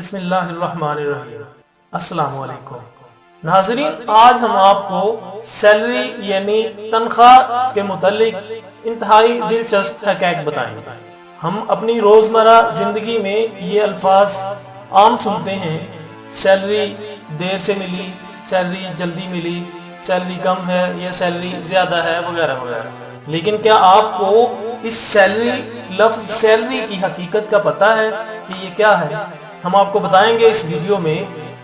بسم اللہ الرحمن الرحیم۔ السلام علیکم ناظرین، آج ہم آپ کو سیلری یعنی تنخواہ کے متعلق انتہائی دلچسپ حقائق بتائیں گے۔ ہم اپنی روزمرہ زندگی میں یہ الفاظ عام سنتے ہیں: سیلری دیر سے ملی، سیلری جلدی ملی، سیلری کم ہے یا سیلری زیادہ ہے، وغیرہ وغیرہ۔ لیکن کیا آپ کو اس لفظ سیلری کی حقیقت کا پتہ ہے کہ یہ کیا ہے؟ ہم آپ کو بتائیں گے اس ویڈیو میں،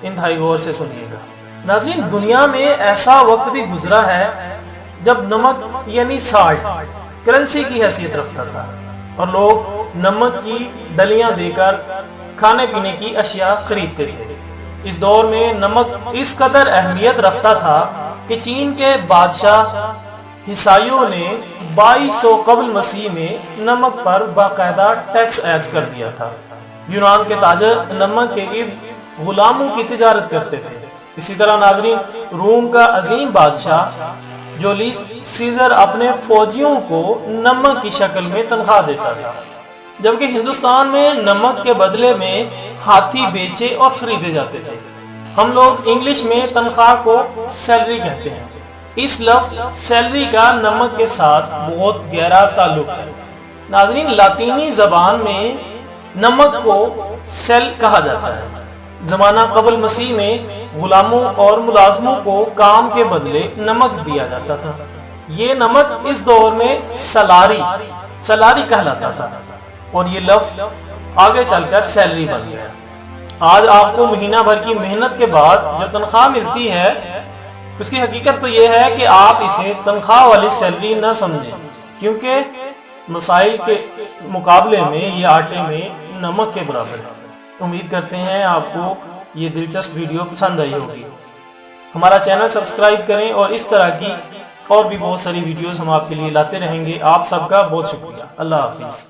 انتہائی غور سے سنیے گا۔ ناظرین، دنیا میں ایسا وقت بھی گزرا ہے جب نمک یعنی سالٹ کرنسی کی حیثیت رکھتا تھا اور لوگ نمک کی ڈلیاں دے کر کھانے پینے کی اشیاء خریدتے تھے۔ اس دور میں نمک اس قدر اہمیت رکھتا تھا کہ چین کے بادشاہ ہیسائیوں نے 2200 قبل مسیح میں نمک پر باقاعدہ ٹیکس عائد کر دیا تھا۔ یونان کے تاجر نمک کے عوض غلاموں کی تجارت کرتے تھے۔ اسی طرح ناظرین، روم کا عظیم بادشاہ جولیس سیزر اپنے فوجیوں کو نمک کی شکل میں تنخواہ دیتا تھا، جبکہ ہندوستان میں نمک کے بدلے میں ہاتھی بیچے اور خریدے جاتے تھے۔ ہم لوگ انگلش میں تنخواہ کو سیلری کہتے ہیں۔ اس لفظ سیلری کا نمک کے ساتھ بہت گہرا تعلق ہے۔ ناظرین، لاطینی زبان میں نمک کو سیل کہا جاتا ہے۔ زمانہ قبل مسیح میں غلاموں اور ملازموں کو کام کے بدلے نمک دیا جاتا تھا۔ یہ نمک اس دور میں سلاری کہلاتا تھا اور یہ لفظ آگے چل کر سیلری بن گیا۔ آج آپ کو مہینہ بھر کی محنت کے بعد جو تنخواہ ملتی ہے، اس کی حقیقت تو یہ ہے کہ آپ اسے تنخواہ والی سیلری نہ سمجھیں، کیونکہ مسائل کے مقابلے میں یہ آٹے میں نمک کے برابر ہے۔ امید کرتے ہیں آپ کو یہ دلچسپ ویڈیو پسند آئی ہوگی۔ ہمارا چینل سبسکرائب کریں اور اس طرح کی اور بھی بہت ساری ویڈیوز ہم آپ کے لیے لاتے رہیں گے۔ آپ سب کا بہت شکریہ۔ اللہ حافظ۔